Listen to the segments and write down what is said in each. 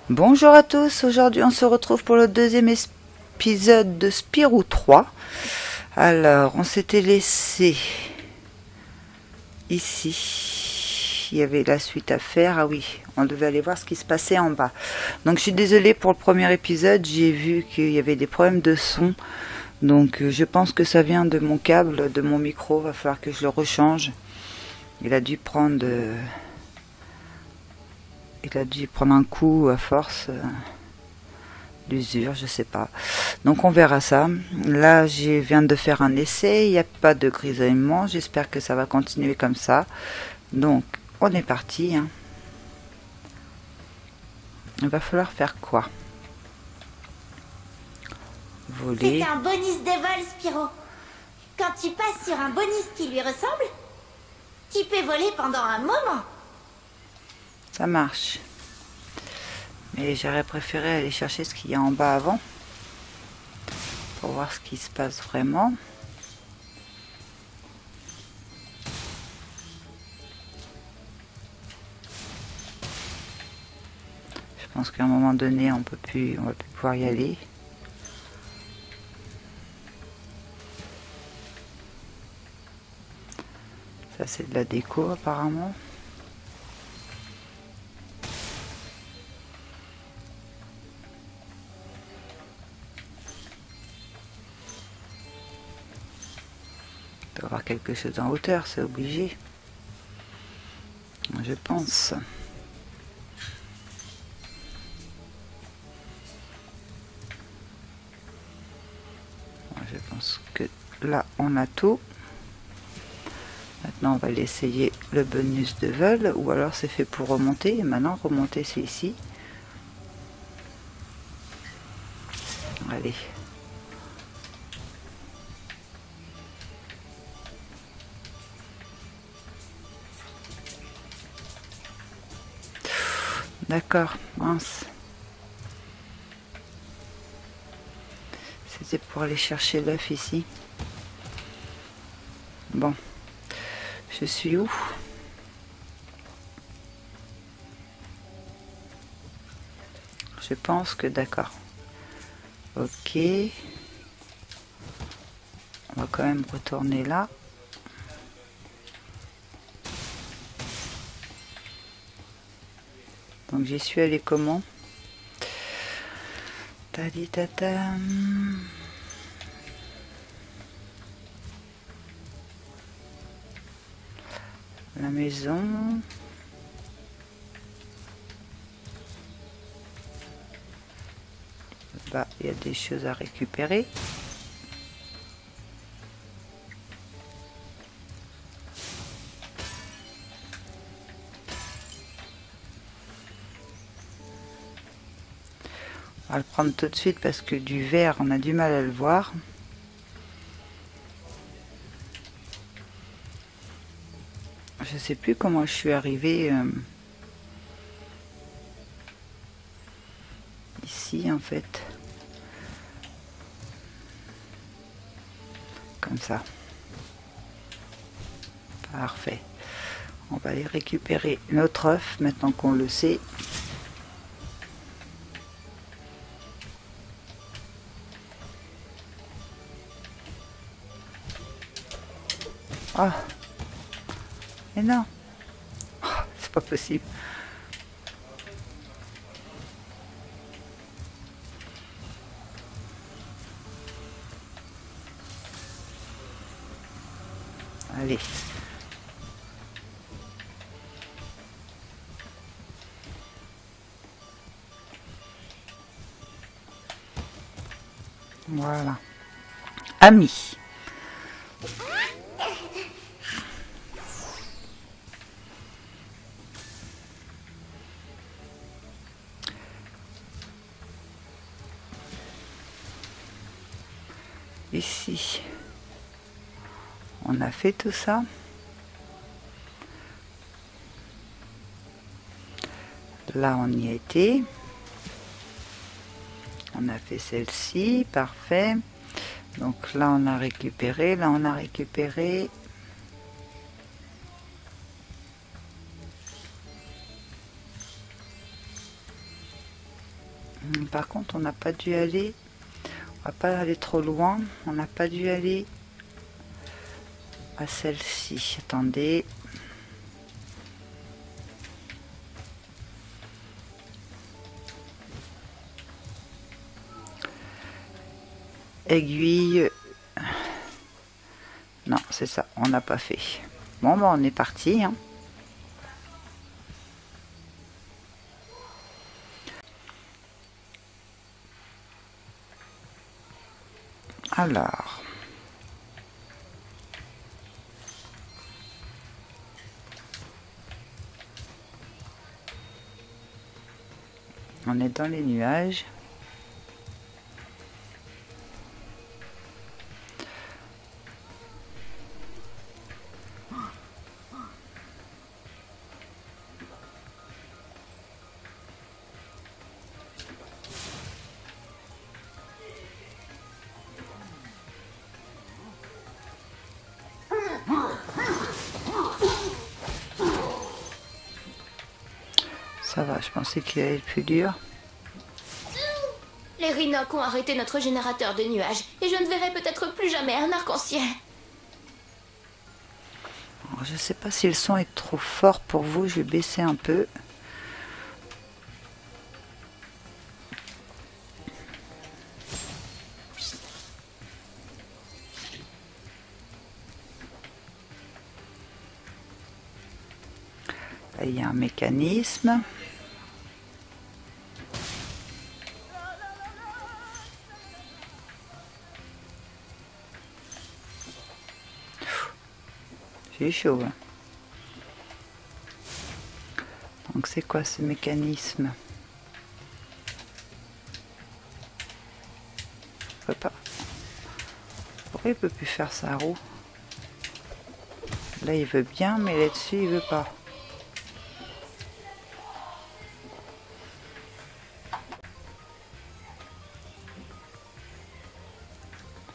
Bonjour à tous, aujourd'hui on se retrouve pour le deuxième épisode de Spirou 3. Alors, on s'était laissé ici, il y avait la suite à faire, ah oui, on devait aller voir ce qui se passait en bas. Donc je suis désolée pour le premier épisode, j'ai vu qu'il y avait des problèmes de son, donc je pense que ça vient de mon câble, de mon micro, va falloir que je le rechange. Il a dû prendre un coup à force d'usure, je sais pas. Donc on verra ça. Là, je viens de faire un essai, il n'y a pas de grisonnement, j'espère que ça va continuer comme ça. Donc on est parti. Hein. Il va falloir faire quoi? Voler. C'est un bonus de vol, Spyro. Quand tu passes sur un bonus qui lui ressemble, tu peux voler pendant un moment. Ça marche. Mais j'aurais préféré aller chercher ce qu'il y a en bas avant. Pour voir ce qui se passe vraiment. Je pense qu'à un moment donné, on va plus pouvoir y aller. Ça, c'est de la déco apparemment. Il doit y avoir quelque chose en hauteur, c'est obligé. Je pense. Je pense que là, on a tout. Maintenant, on va essayer le bonus de vol, ou alors c'est fait pour remonter. Et maintenant, remonter, c'est ici. Allez. D'accord, mince. C'était pour aller chercher l'œuf ici. Bon. Je suis où? Je pense que d'accord. Ok. On va quand même retourner là. Donc j'y suis allé comment? Taditatam. La maison. Bah, il y a des choses à récupérer. On va le prendre tout de suite parce que du vert, on a du mal à le voir. Je sais plus comment je suis arrivée ici en fait. Comme ça. Parfait. On va aller récupérer notre œuf maintenant qu'on le sait. Ah, mais non, oh, c'est pas possible. Allez. Voilà. Ami. Ici. On a fait tout ça. Là, on y a été. On a fait celle-ci, parfait. Donc là, on a récupéré. Là, on a récupéré. Par contre, on n'a pas dû aller, on va pas aller trop loin, on n'a pas dû aller à celle-ci. Attendez. Aiguille. Non, c'est ça, on n'a pas fait. Bon, bah, on est parti, hein. Alors. On est dans les nuages. Ça va, je pensais qu'il allait être plus dur. Les Rhinocs ont arrêté notre générateur de nuages et je ne verrai peut-être plus jamais un arc-en-ciel. Je ne sais pas si le son est trop fort pour vous, je vais baisser un peu. Là, il y a un mécanisme. J'ai chaud. Hein. Donc c'est quoi ce mécanisme? Je peux pas. Pourquoi il peut plus faire sa roue? Là il veut bien, mais là-dessus il veut pas.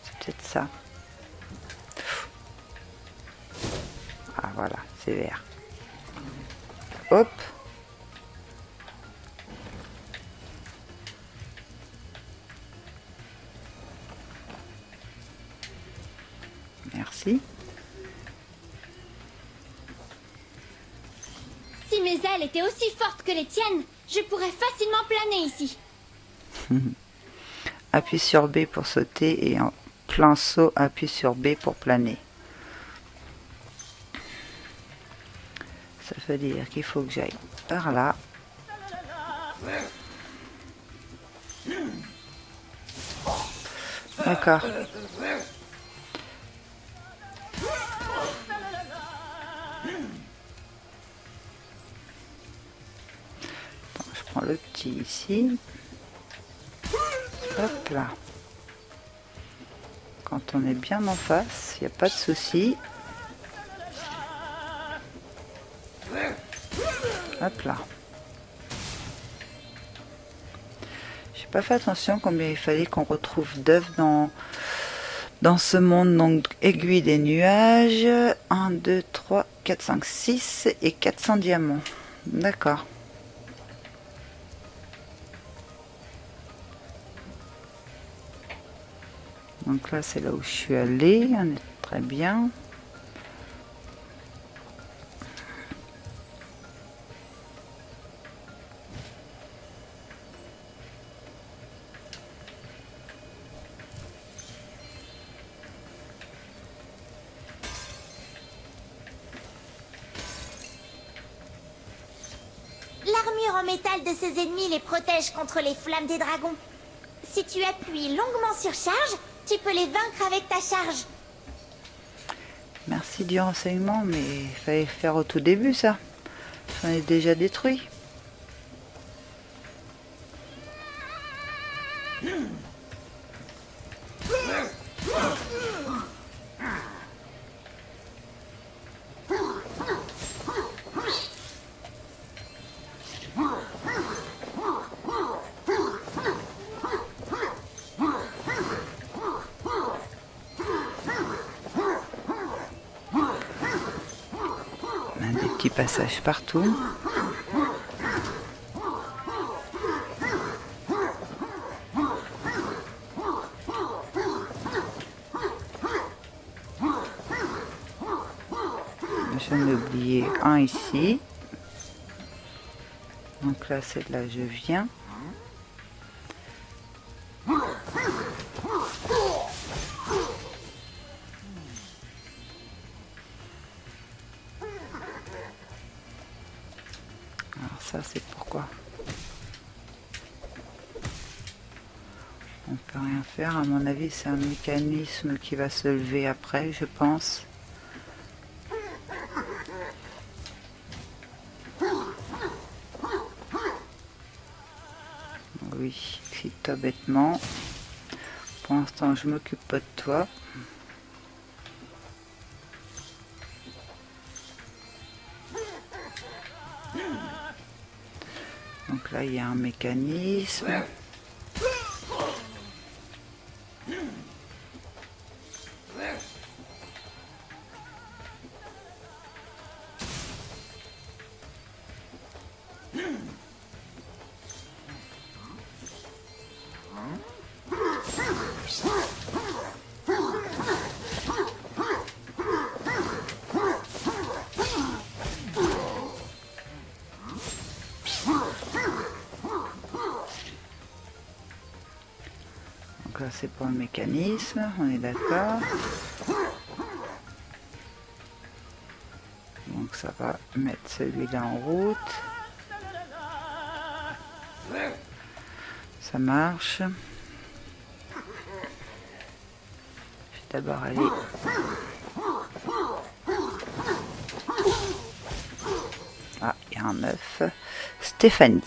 C'est peut-être ça. Ah voilà, c'est vert. Hop. Merci. Si mes ailes étaient aussi fortes que les tiennes, je pourrais facilement planer ici. Appuie sur B pour sauter et en plein saut, appuie sur B pour planer. Ça veut dire qu'il faut que j'aille par là. D'accord. Je prends le petit ici. Hop là. Quand on est bien en face, il n'y a pas de souci. Hop là. J'ai pas fait attention combien il fallait qu'on retrouve d'œufs dans ce monde. Donc aiguille des nuages. 1, 2, 3, 4, 5, 6 et 400 diamants. D'accord. Donc là c'est là où je suis allée. On est très bien. L'armure en métal de ses ennemis les protège contre les flammes des dragons. Si tu appuies longuement sur charge, tu peux les vaincre avec ta charge. Merci du renseignement, mais il fallait faire au tout début ça. J'en ai déjà détruit. Des petits passages partout. j'en ai oublié un ici. Donc là, c'est de là je viens. Alors ça, c'est pourquoi on peut rien faire. À mon avis, c'est un mécanisme qui va se lever après, je pense. Oui, excite-toi bêtement. Pour l'instant, je m'occupe pas de toi. Donc là, il y a un mécanisme. Donc là, c'est pour le mécanisme, on est d'accord. Donc ça va mettre celui-là en route. Ça marche. Je vais d'abord aller... Ah, il y a un œuf. Stéphanie.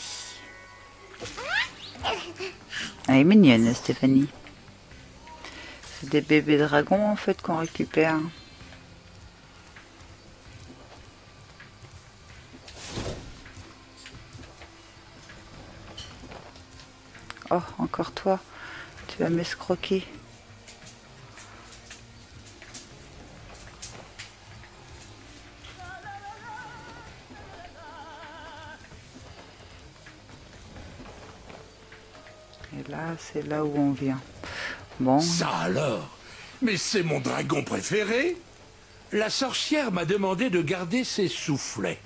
Elle est mignonne, Stéphanie. C'est des bébés dragons en fait qu'on récupère. Oh, encore toi. Tu vas m'escroquer. Et là, c'est là où on vient. Bon. Ça alors? Mais c'est mon dragon préféré. La sorcière m'a demandé de garder ses soufflets.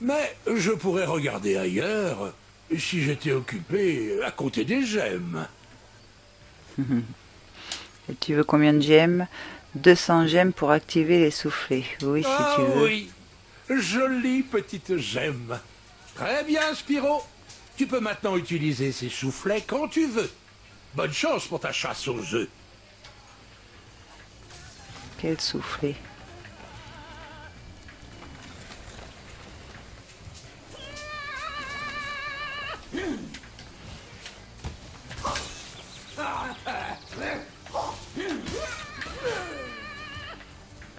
Mais je pourrais regarder ailleurs si j'étais occupé à compter des gemmes. Et tu veux combien de gemmes? 200 gemmes pour activer les soufflets. Oui, si tu veux. Oui, jolie petite gemme. Très bien, Spyro. Tu peux maintenant utiliser ces soufflets quand tu veux. Bonne chance pour ta chasse aux œufs. Quel soufflet?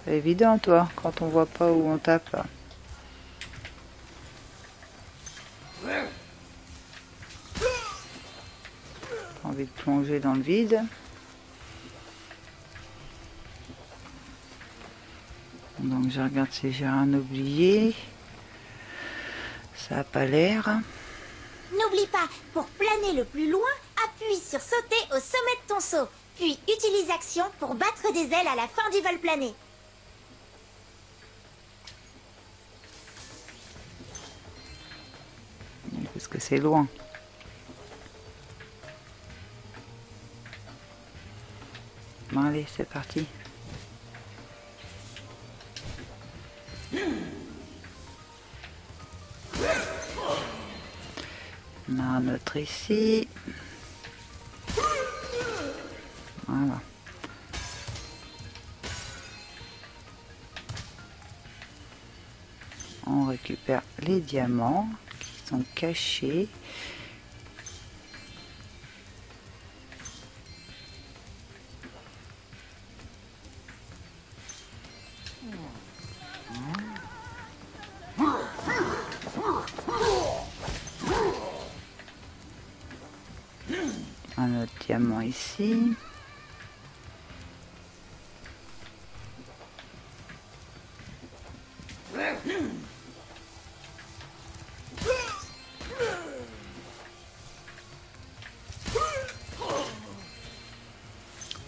C'est évident, toi, quand on voit pas où on tape. Là. Pas envie de plonger dans le vide. Donc je regarde si j'ai rien oublié. Ça n'a pas l'air. N'oublie pas, pour planer le plus loin, appuie sur sauter au sommet de ton saut. Puis utilise action pour battre des ailes à la fin du vol plané. Parce que c'est loin. Bon allez, c'est parti. On a un autre ici. Voilà. On récupère les diamants qui sont cachés. Un autre diamant ici.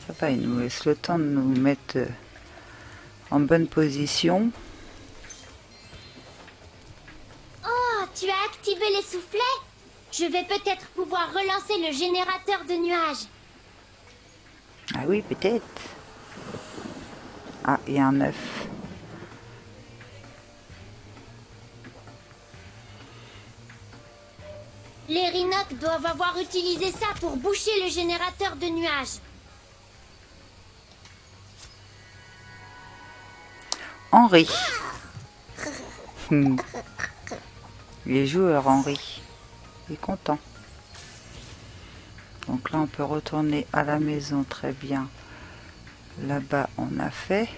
Ça va, il nous laisse le temps de nous mettre en bonne position. Tu as activé les soufflets? Je vais peut-être pouvoir relancer le générateur de nuages. Ah oui, peut-être. Ah, il y a un œuf. Les Rhinocs doivent avoir utilisé ça pour boucher le générateur de nuages. Henri. Il est joueur, Henri. Il est content. Donc là, on peut retourner à la maison, très bien. Là-bas, on a fait.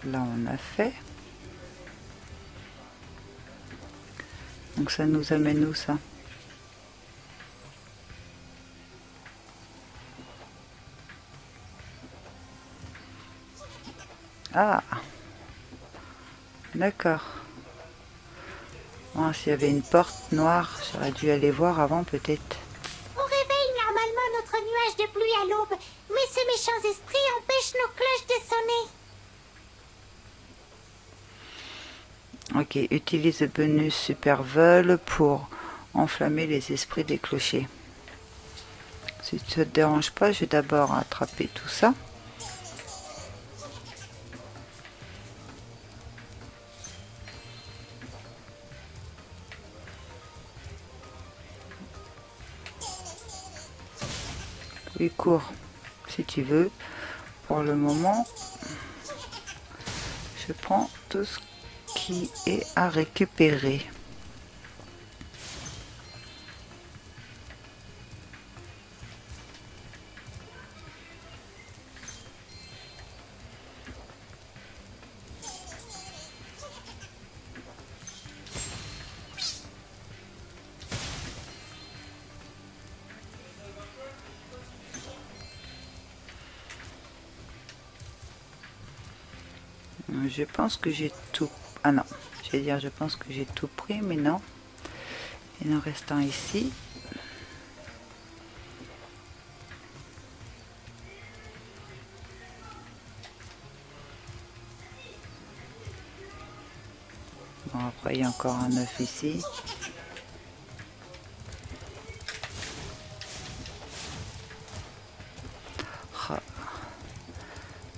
Là, on a fait. Donc ça nous amène où, ça? Ah, d'accord. Bon, s'il y avait une porte noire, j'aurais dû aller voir avant, peut-être. On réveille normalement notre nuage de pluie à l'aube, mais ces méchants esprits empêchent nos cloches de sonner. Ok, utilise le bonus super vol pour enflammer les esprits des clochers. Si ça te dérange pas, je vais d'abord attraper tout ça. Il court si tu veux. Pour le moment, je prends tout ce qui est à récupérer. Je pense que j'ai tout... Ah non, je vais dire je pense que j'ai tout pris, mais non. Il en reste un ici. Bon, après, il y a encore un œuf ici. Ah.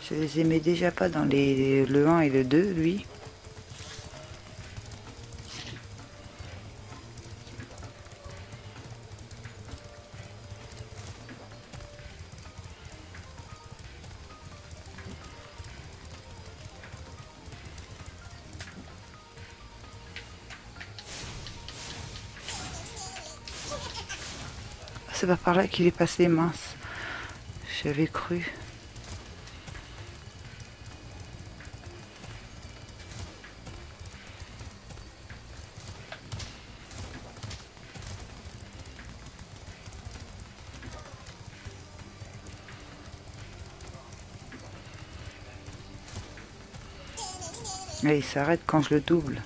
Je les aimais déjà pas dans le 1 et le 2, lui. C'est pas par là qu'il est passé, mince. J'avais cru. Et il s'arrête quand je le double.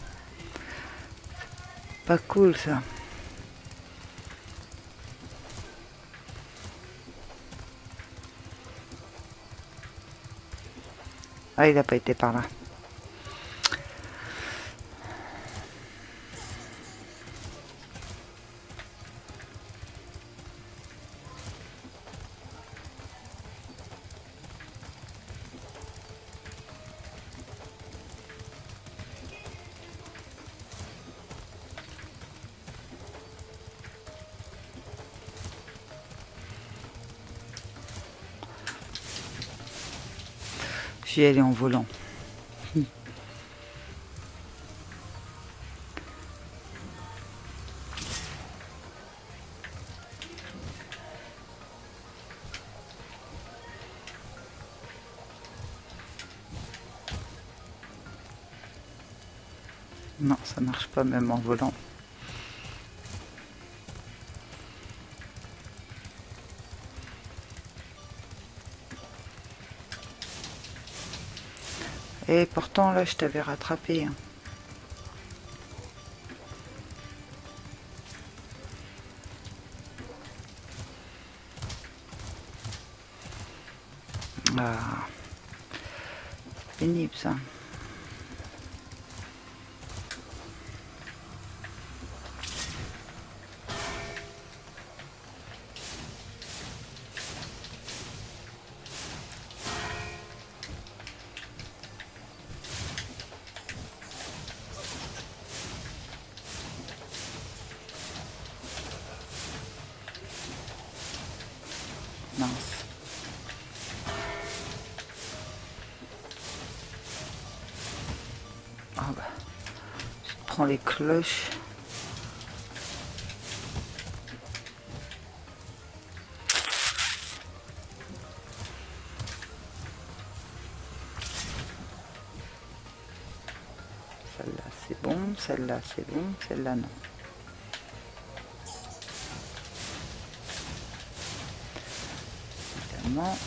Pas cool ça. Ah, il n'a pas été par là. J'y allais en volant. Non, ça marche pas même en volant. Et pourtant là je t'avais rattrapé. Hein. Ah, c'est pénible ça. Mince. Ah bah, je prends les cloches. Celle-là c'est bon, celle-là c'est bon, celle-là non. Évidemment.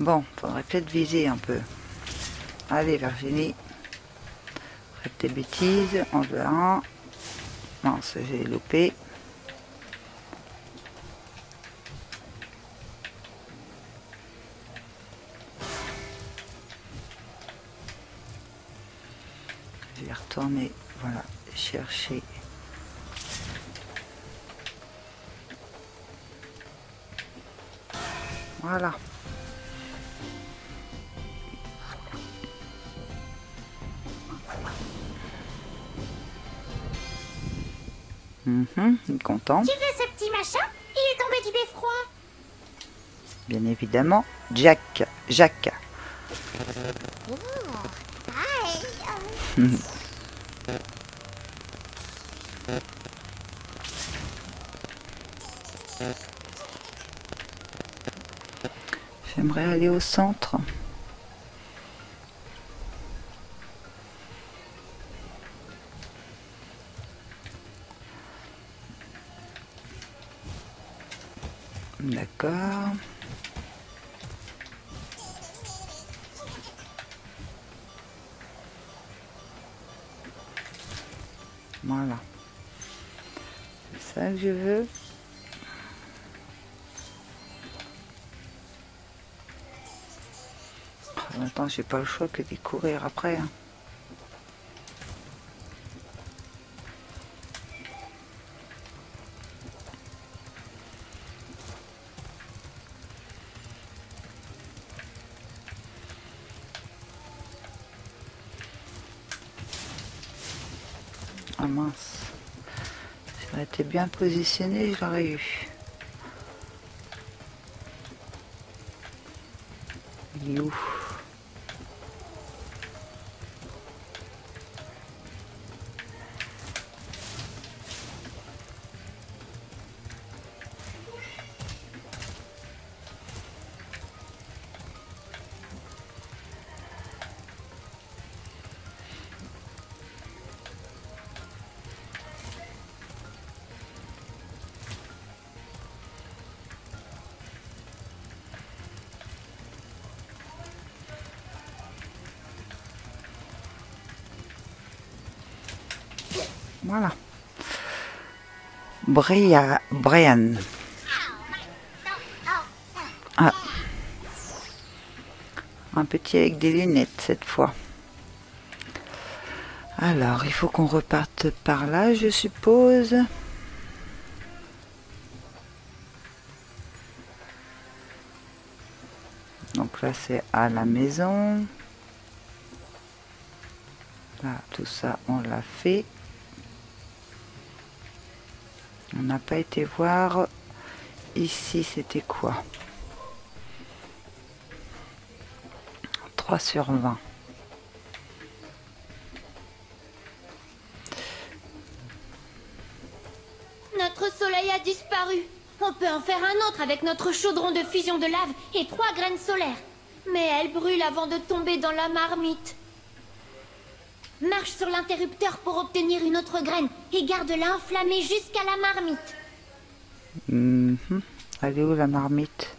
Bon, faudrait peut-être viser un peu. Allez Virginie, arrête tes bêtises, on verra. Mince, j'ai loupé. Je vais retourner, voilà, chercher. Voilà. Il est content. Tu veux ce petit machin? Il est tombé du beffroi. Bien évidemment, Jacques. Oh, aïe. J'aimerais aller au centre. D'accord. Voilà. C'est ça que je veux. En même temps, j'ai pas le choix que d'y courir après. Hein. Ah mince. Si j'aurais été bien positionné, je l'aurais eu. Il est où? Voilà. Brian. Ah. Un petit avec des lunettes cette fois. Alors, il faut qu'on reparte par là, je suppose. Donc là, c'est à la maison. Là, tout ça, on l'a fait. On n'a pas été voir. Ici, c'était quoi? 3 sur 20. Notre soleil a disparu. On peut en faire un autre avec notre chaudron de fusion de lave et 3 graines solaires. Mais elles brûlent avant de tomber dans la marmite. Marche sur l'interrupteur pour obtenir une autre graine et garde-la enflammée jusqu'à la marmite. Elle est où la marmite?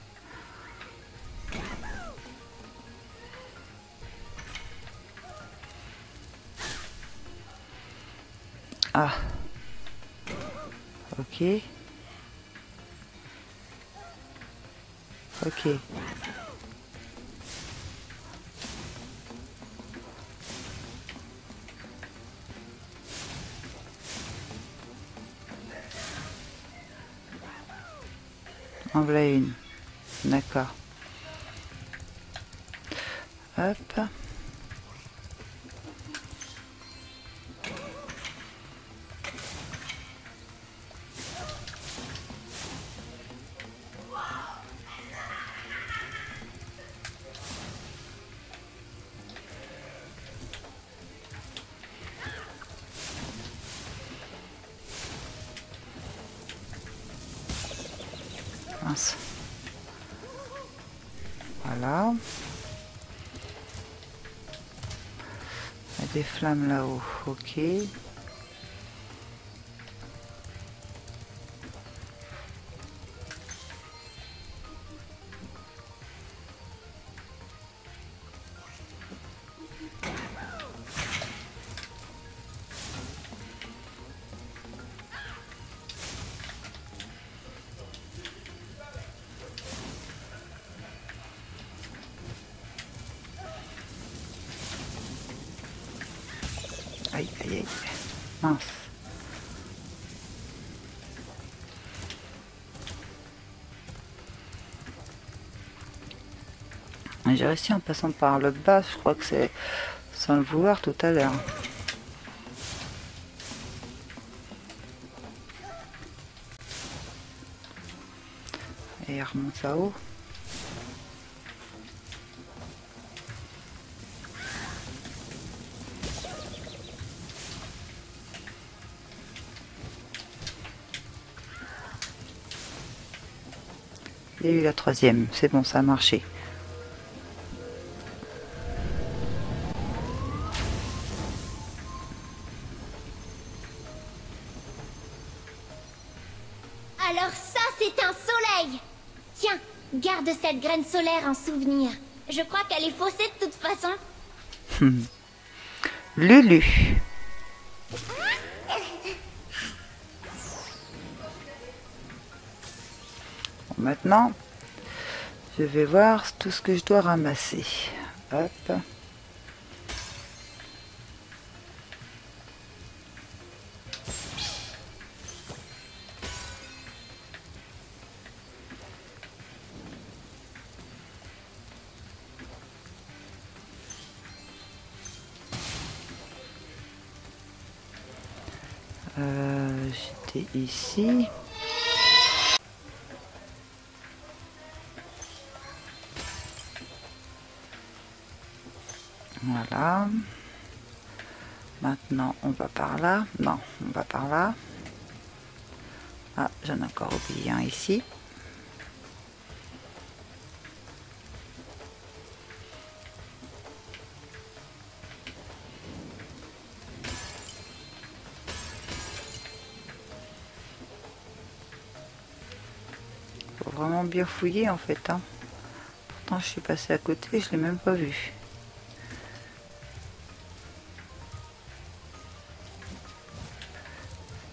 Ah. Ok. Ok. En voilà une. D'accord. Hop. Mince. Voilà. Il y a des flammes là-haut. Ok. Aïe, aïe, aïe. Mince. J'ai réussi en passant par le bas, je crois que c'est sans le vouloir tout à l'heure. Et il remonte là-haut. Il y a eu la troisième, c'est bon, ça a marché. Alors ça, c'est un soleil! Tiens, garde cette graine solaire en souvenir. Je crois qu'elle est faussée de toute façon. Lulu. Bon, maintenant, je vais voir tout ce que je dois ramasser. Hop. J'étais ici. Voilà. Maintenant, on va par là. Non, on va par là. Ah, j'en ai encore oublié un ici. Faut vraiment bien fouiller en fait. Hein. Pourtant, je suis passée à côté, je l'ai même pas vu.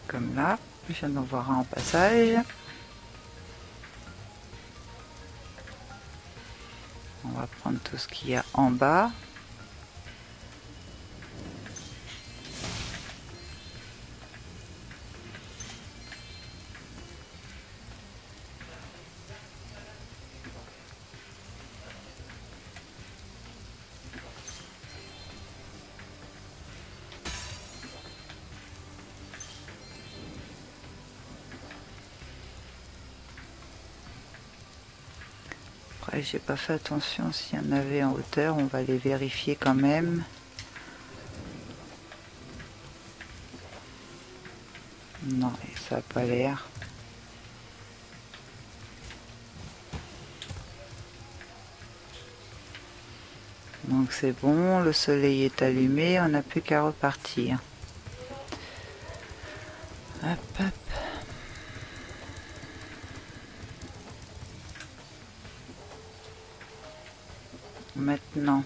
Comme là, je viens d'en voir un en passage. On va prendre tout ce qu'il y a en bas. Après, j'ai pas fait attention s'il y en avait en hauteur, on va les vérifier quand même. Non, ça n'a pas l'air. Donc c'est bon, le soleil est allumé, on n'a plus qu'à repartir. Hop, hop. Non.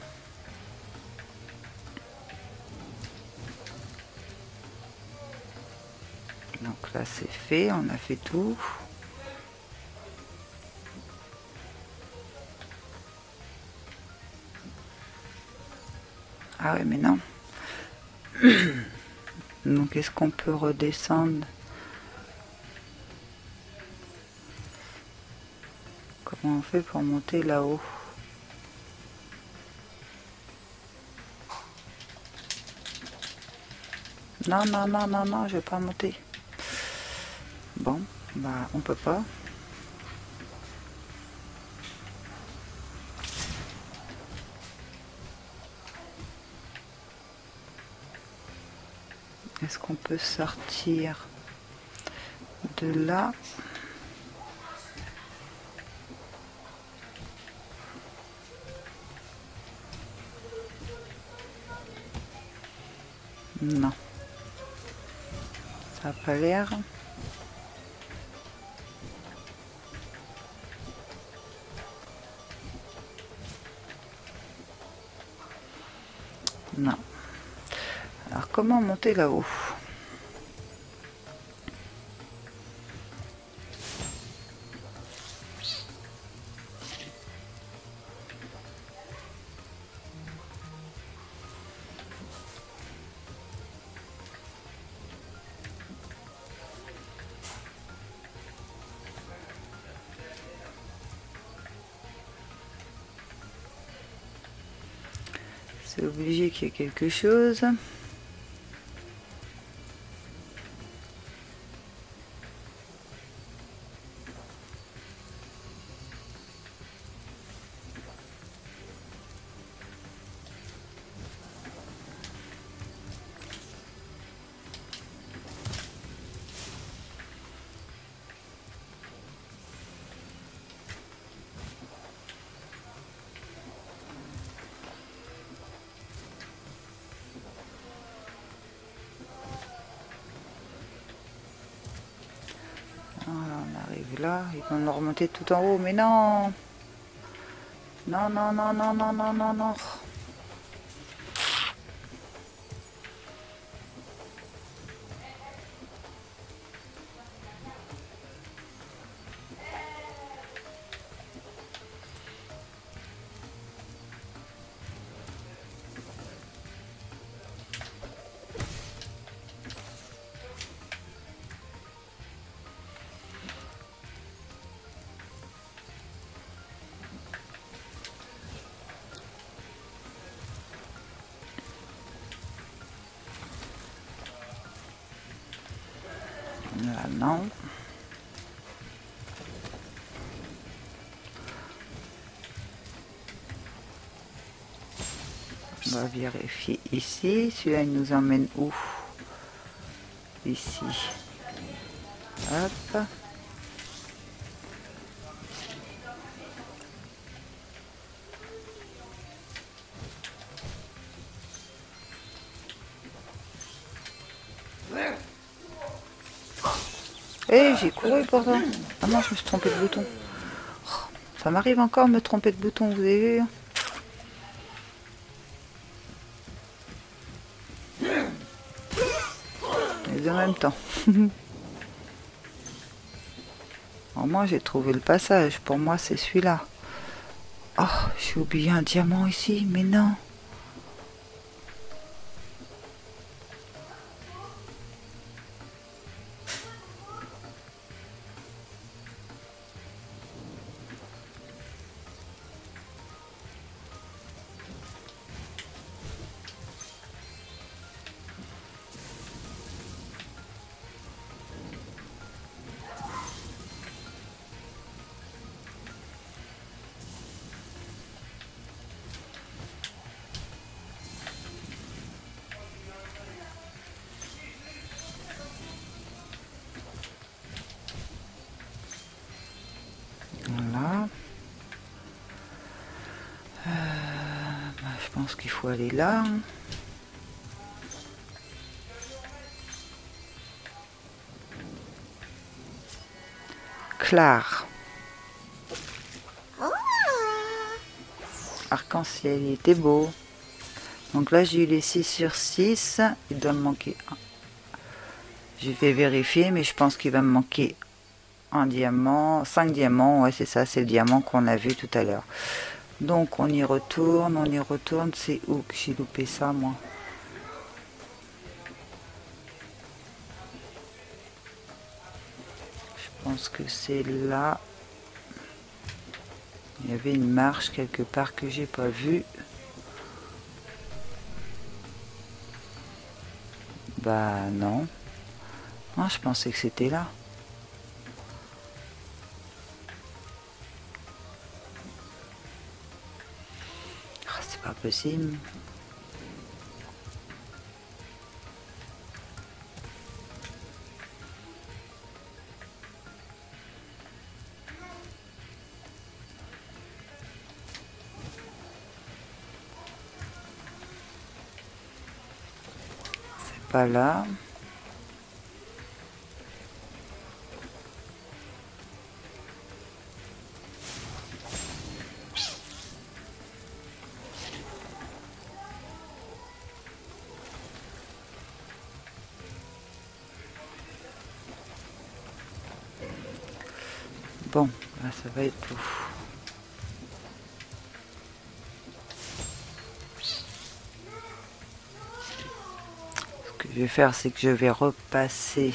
Donc là c'est fait, on a fait tout. Ah ouais mais non. Donc est-ce qu'on peut redescendre? Comment on fait pour monter là-haut? Non, non, non, non, non, je vais pas monter. Bon, bah on peut pas. Est-ce qu'on peut sortir de là? Non. Ça n'a pas l'air. Non. Alors comment monter là-haut? C'est obligé qu'il y ait quelque chose. Voilà, on arrive là, ils vont nous remonter tout en haut, mais non! Non, non, non, non, non, non, non, non. Là, non. On va vérifier ici. Celui-là, il nous emmène où? Ici. Hop. Eh, j'ai couru pourtant. Ah non, je me suis trompé de bouton. Oh, ça m'arrive encore de me tromper de bouton, vous avez vu? Les en même temps. Au moins, j'ai trouvé le passage. Pour moi, c'est celui-là. Oh, j'ai oublié un diamant ici, mais non. Voilà. Je pense qu'il faut aller là. Claire. Alors arc-en-ciel, il était beau. Donc là j'ai eu les 6 sur 6, il doit me manquer un. Je vais vérifier, mais je pense qu'il va me manquer un diamant, 5 diamants, ouais c'est ça, c'est le diamant qu'on a vu tout à l'heure. Donc on y retourne, c'est où que j'ai loupé ça moi? Je pense que c'est là. Il y avait une marche quelque part que j'ai pas vue. Bah non. Non, je pensais que c'était là. Ah, c'est pas possible. C'est pas là. Bon, là, ça va être tout. Ce que je vais faire, c'est que je vais repasser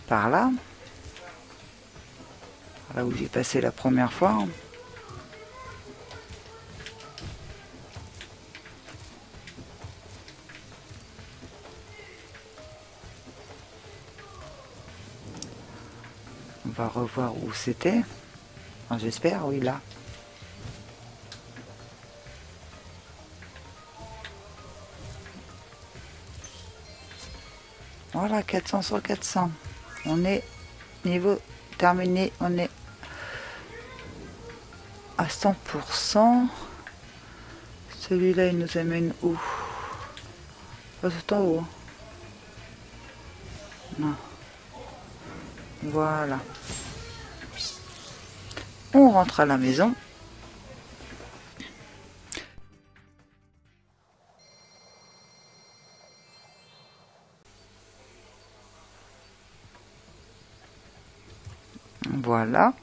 par là. Là où j'ai passé la première fois. On va revoir où c'était. Enfin, j'espère, oui, là. Voilà, 400 sur 400. On est niveau terminé, on est à 100%. Celui-là, il nous amène où? Oh, c'est en haut. Non. Voilà. On rentre à la maison. Voilà.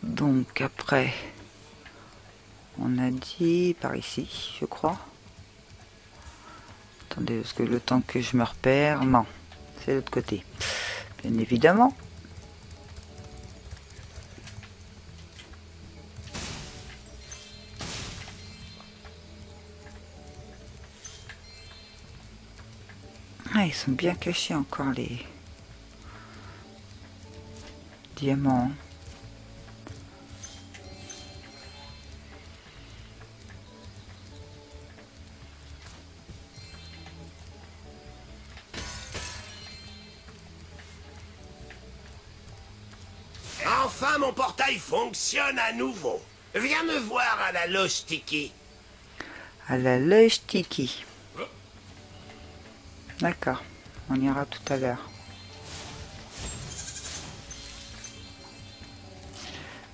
Donc après, on a dit par ici, je crois. Attendez, parce que le temps que je me repère, non, c'est l'autre côté. Bien évidemment. Ah, ils sont bien cachés encore les diamants. Enfin, mon portail fonctionne à nouveau. Viens me voir à la loge Tiki. À la loge Tiki. D'accord, on ira tout à l'heure.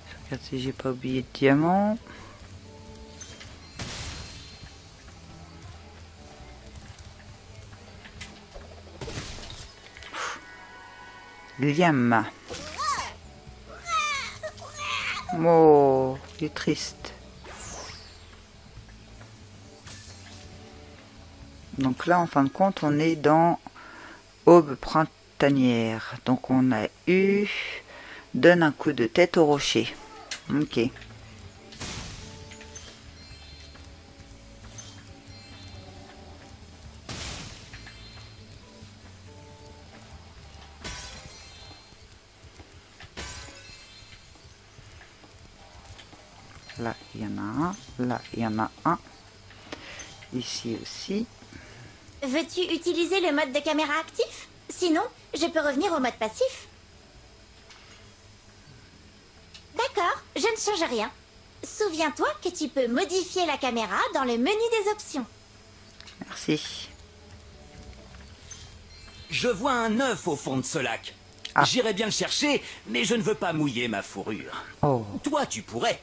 Je regarde si j'ai pas oublié de diamant. Liam. Oh, il est triste. Donc là, en fin de compte, on est dans Aube printanière. Donc on a eu... Donne un coup de tête au rocher. Ok. Là, il y en a un. Là, il y en a un. Ici aussi. Veux-tu utiliser le mode de caméra actif? Sinon, je peux revenir au mode passif. D'accord, je ne change rien. Souviens-toi que tu peux modifier la caméra dans le menu des options. Merci. Je vois un œuf au fond de ce lac. Ah. J'irai bien le chercher, mais je ne veux pas mouiller ma fourrure. Oh. Toi, tu pourrais.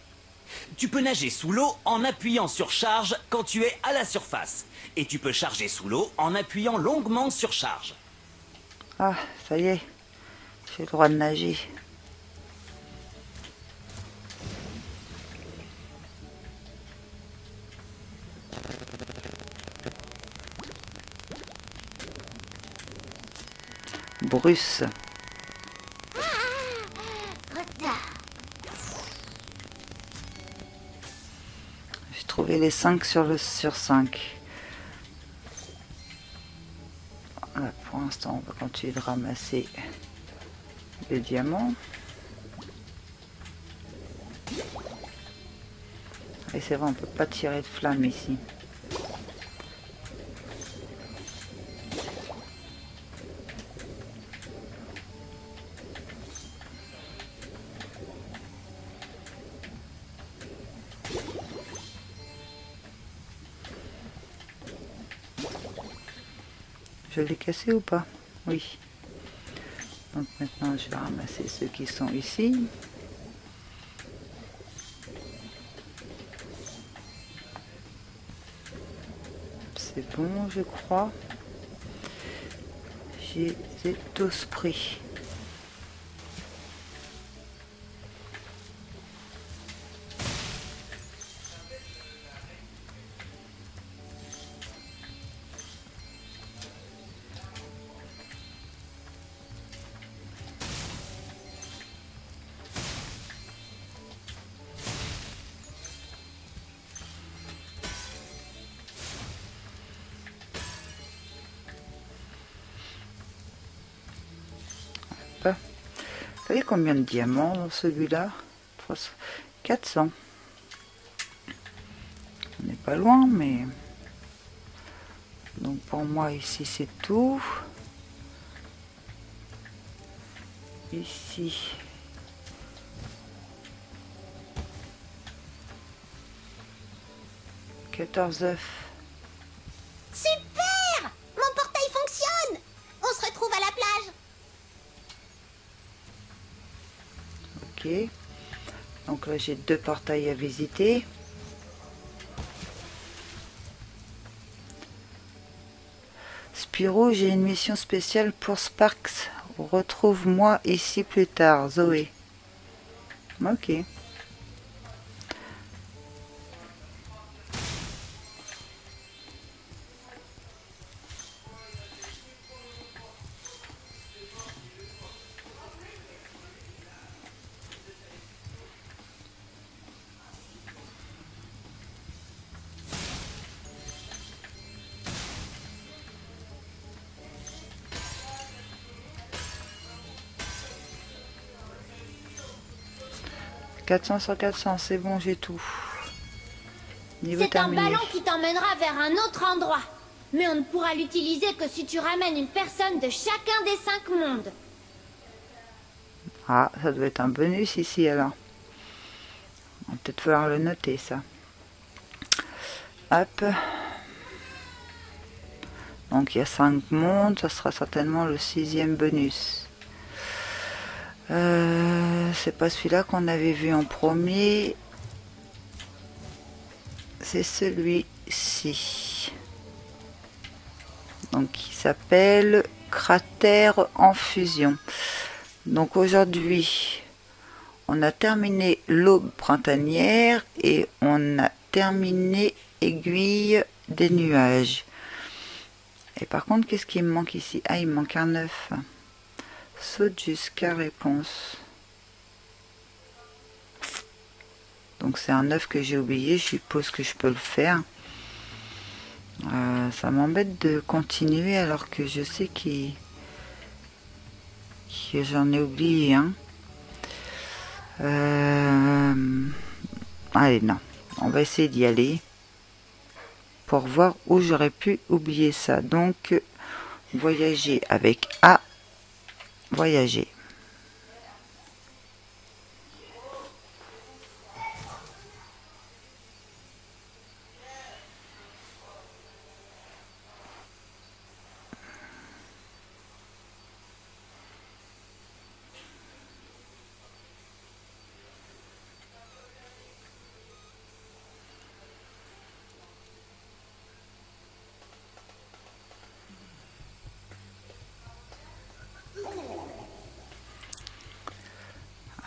Tu peux nager sous l'eau en appuyant sur charge quand tu es à la surface. Et tu peux charger sous l'eau en appuyant longuement sur charge. Ah, ça y est. J'ai le droit de nager. Bruce. J'ai trouvé les 5 sur 5. Voilà, pour l'instant, on va continuer de ramasser les diamants. Et c'est vrai, on peut pas tirer de flamme ici. Je l'ai cassé ou pas? Oui. Donc maintenant je vais ramasser ceux qui sont ici. C'est bon, je crois. J'ai tous pris. Vous savez combien de diamants dans celui-là? 400. On n'est pas loin, mais... Donc pour moi, ici, c'est tout. Ici. « 14 œufs. » Super! Mon portail fonctionne! On se retrouve à la plage. Ok. Donc là, j'ai 2 portails à visiter. Spyro, j'ai une mission spéciale pour Sparks. Retrouve-moi ici plus tard, Zoé. Ok. « 400 sur 400, c'est bon, j'ai tout. » Niveau C'est un terminé. ballon qui t'emmènera vers un autre endroit. Mais on ne pourra l'utiliser que si tu ramènes une personne de chacun des 5 mondes. Ah, ça doit être un bonus ici alors. On va peut-être falloir le noter ça. Hop. Donc il y a 5 mondes, ça sera certainement le 6e bonus. C'est pas celui-là qu'on avait vu en premier. C'est celui-ci. Donc il s'appelle Cratère en fusion. Donc aujourd'hui, on a terminé l'aube printanière et on a terminé Aiguille des nuages. Et par contre, qu'est-ce qui me manque ici? Ah, il me manque un œuf. Saute jusqu'à réponse. Donc c'est un œuf que j'ai oublié, je suppose que je peux le faire. Ça m'embête de continuer alors que je sais que j'en ai oublié un. Allez, non. On va essayer d'y aller pour voir où j'aurais pu oublier ça. Donc, voyager avec A. Voyager.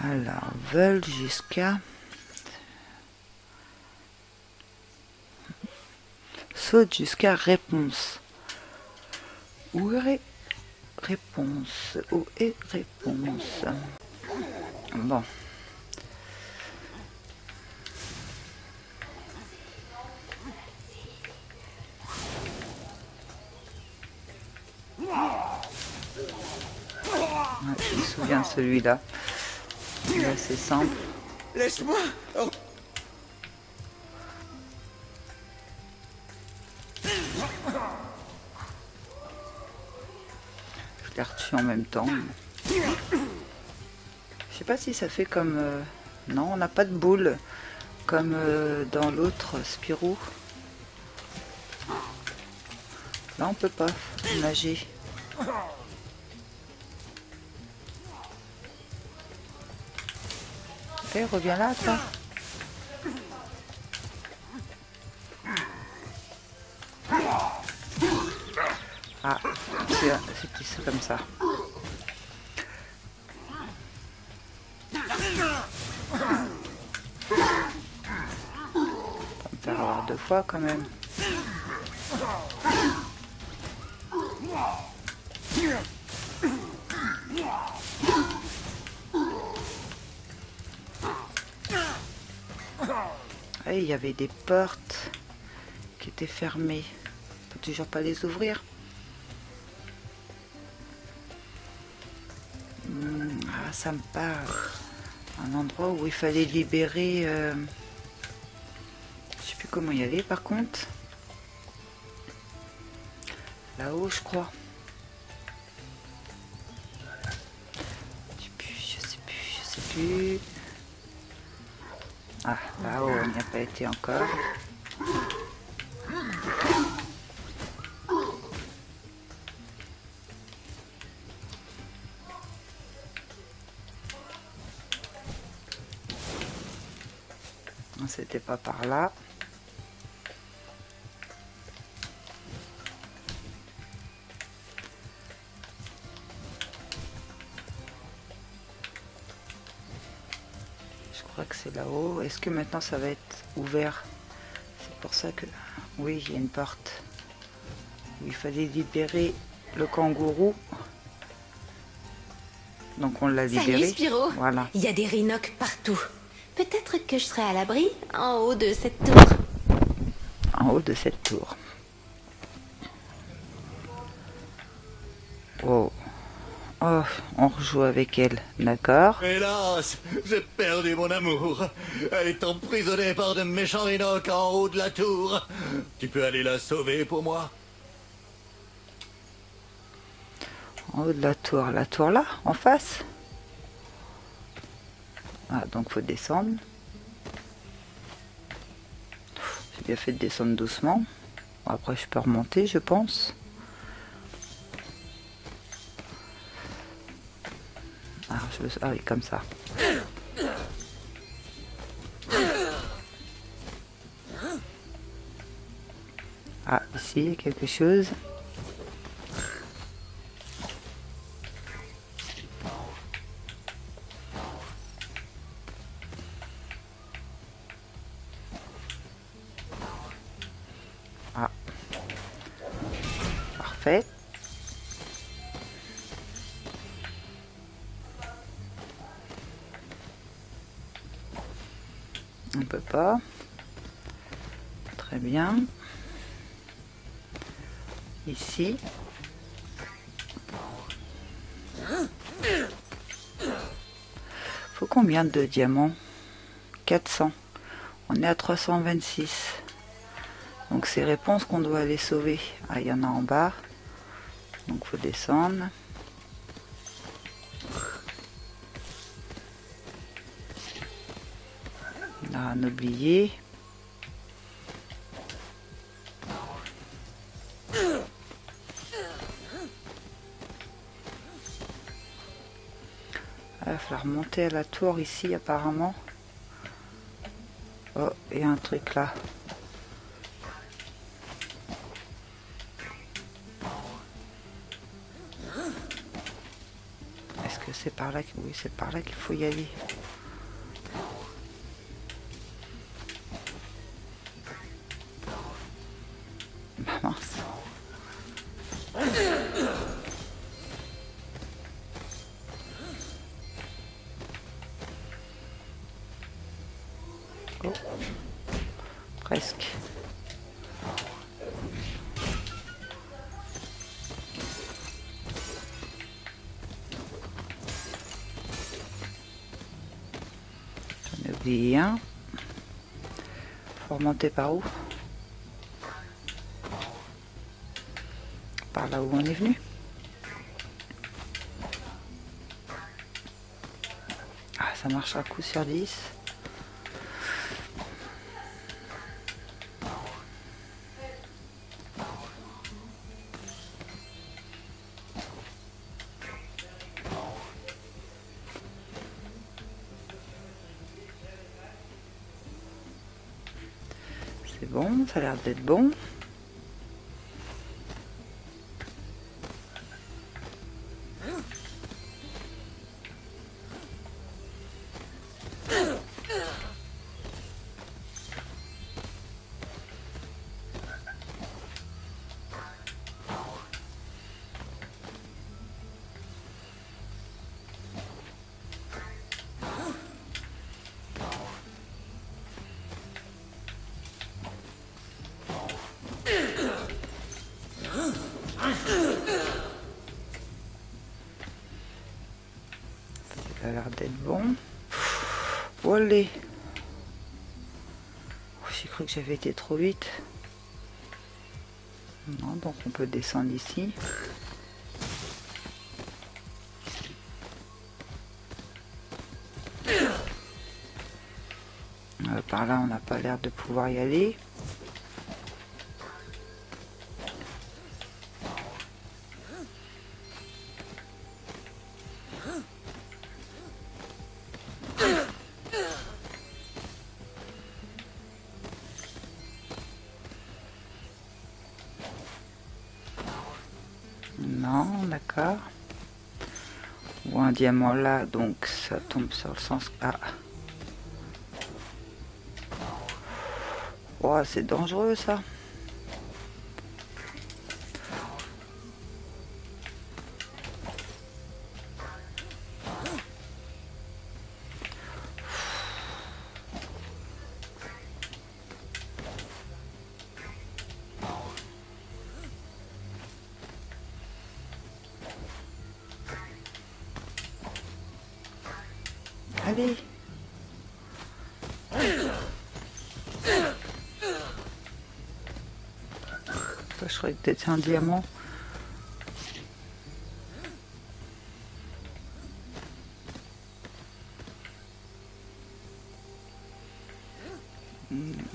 Alors, veulent jusqu'à... Saute jusqu'à réponse. Où est réponse? Où est réponse? Bon. Je me souviens de celui-là. C'est simple. Laisse-moi. Oh. Je les retue en même temps. Je sais pas si ça fait comme... Non, on n'a pas de boule. Comme dans l'autre Spirou. Là, on peut pas nager. Eh, reviens là, toi. Ah, c'est comme ça. On va me faire avoir 2 fois quand même. Et il y avait des portes qui étaient fermées. On peut toujours pas les ouvrir. Ah, ça me parle. Un endroit où il fallait libérer... Je sais plus comment y aller par contre. Là-haut, je crois. Je sais plus. Ah, là-haut, on n'y a pas été encore. C'était pas par là. Je crois que c'est là-haut. Est-ce que maintenant ça va être ouvert? C'est pour ça que... Oui, il y a une porte. Il fallait libérer le kangourou. Donc on l'a libéré. Salut Spyro. Voilà. Il y a des rhinocs partout. Peut-être que je serai à l'abri en haut de cette tour. En haut de cette tour. Oh. Oh, on rejoue avec elle, d'accord? Hélas, j'ai perdu mon amour. Elle est emprisonnée par de méchants rhinocs en haut de la tour. Tu peux aller la sauver pour moi? En haut de la tour là, en face? Ah, donc faut descendre. J'ai bien fait de descendre doucement. Après, je peux remonter, je pense. Ah, ah oui, comme ça. Ah, ici, il y a quelque chose. Ah. Parfait. On peut pas. Très bien. Ici. Faut combien de diamants? 400. On est à 326. Donc c'est réponse qu'on doit aller sauver. Ah, il y en a en bas. Donc faut descendre. Là, un oublié. Il va falloir monter à la tour ici apparemment. Oh, il y a un truc là. Est-ce que c'est par là? Oui, c'est par là qu'il faut y aller. presque. J'en ai oublié un. Faut remonter par où? Par là où on est venu. Ah, ça marche à coup sur 10. C'est bon, ça a l'air d'être bon. Ça a l'air d'être bon. Olé. J'ai cru que j'avais été trop vite. Non, donc on peut descendre ici. Par là, on n'a pas l'air de pouvoir y aller. Non, d'accord. Ou un diamant là, donc ça tombe sur le sens A. Oh, c'est dangereux ça. Allez. Je croyais que peut-être un diamant.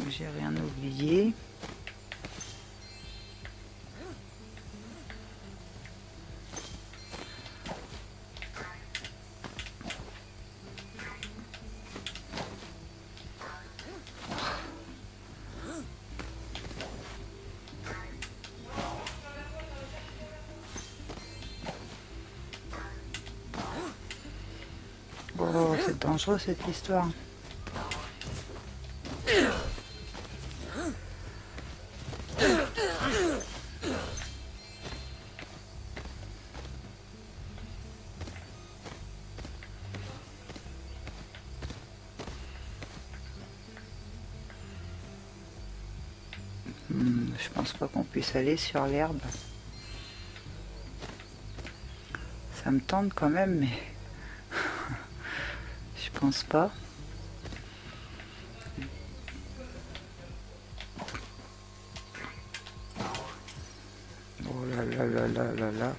J'ai rien oublié. Oh, c'est dangereux cette histoire. Je pense pas qu'on puisse aller sur l'herbe. Ça me tente quand même, mais je pense pas. Oh là là là là là là.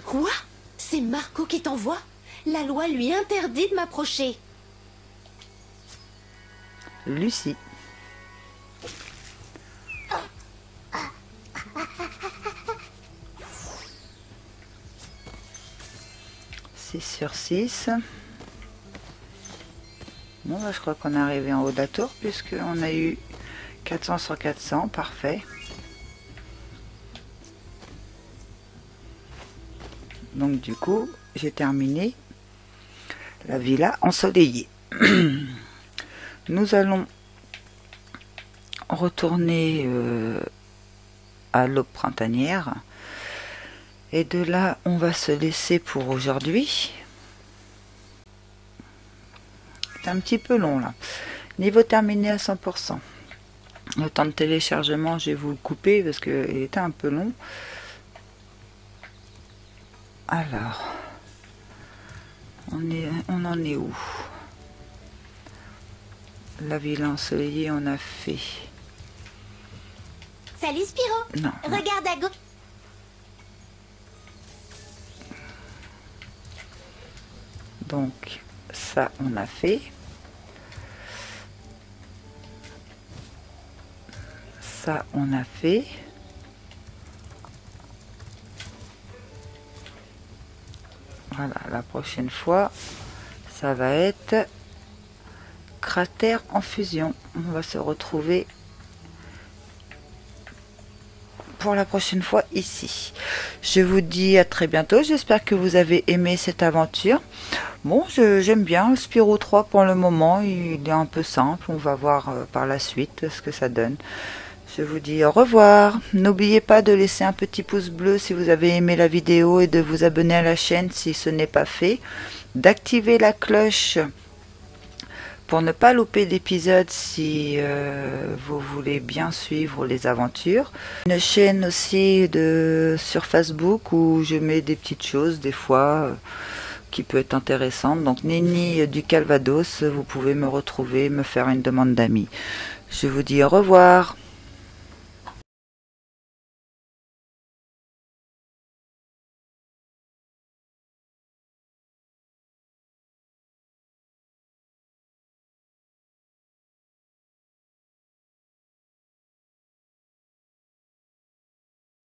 Quoi? C'est Marco qui t'envoie? La loi lui interdit de m'approcher. Lucie. Sur 6. Bon, bah, je crois qu'on est arrivé en haut de la tour puisqu'on a eu 400 sur 400, parfait. Donc du coup, j'ai terminé la villa ensoleillée. Nous allons retourner à l'aube printanière. Et de là, on va se laisser pour aujourd'hui. C'est un petit peu long là. Niveau terminé à 100%. Le temps de téléchargement, je vais vous le couper parce qu'il était un peu long. Alors, on en est où? La ville ensoleillée, on a fait. Salut Spyro. Non. Regarde à gauche. Donc, ça, on a fait. Ça, on a fait. Voilà, la prochaine fois, ça va être cratère en fusion. On va se retrouver pour la prochaine fois ici. Je vous dis à très bientôt. J'espère que vous avez aimé cette aventure. Bon, j'aime bien Spyro 3 pour le moment. Il est un peu simple. On va voir par la suite ce que ça donne. Je vous dis au revoir. N'oubliez pas de laisser un petit pouce bleu si vous avez aimé la vidéo et de vous abonner à la chaîne si ce n'est pas fait. D'activer la cloche pour ne pas louper d'épisodes si vous voulez bien suivre les aventures. Une chaîne aussi sur Facebook où je mets des petites choses des fois qui peut être intéressante. Donc Nini du Calvados, vous pouvez me retrouver, me faire une demande d'amis. Je vous dis au revoir.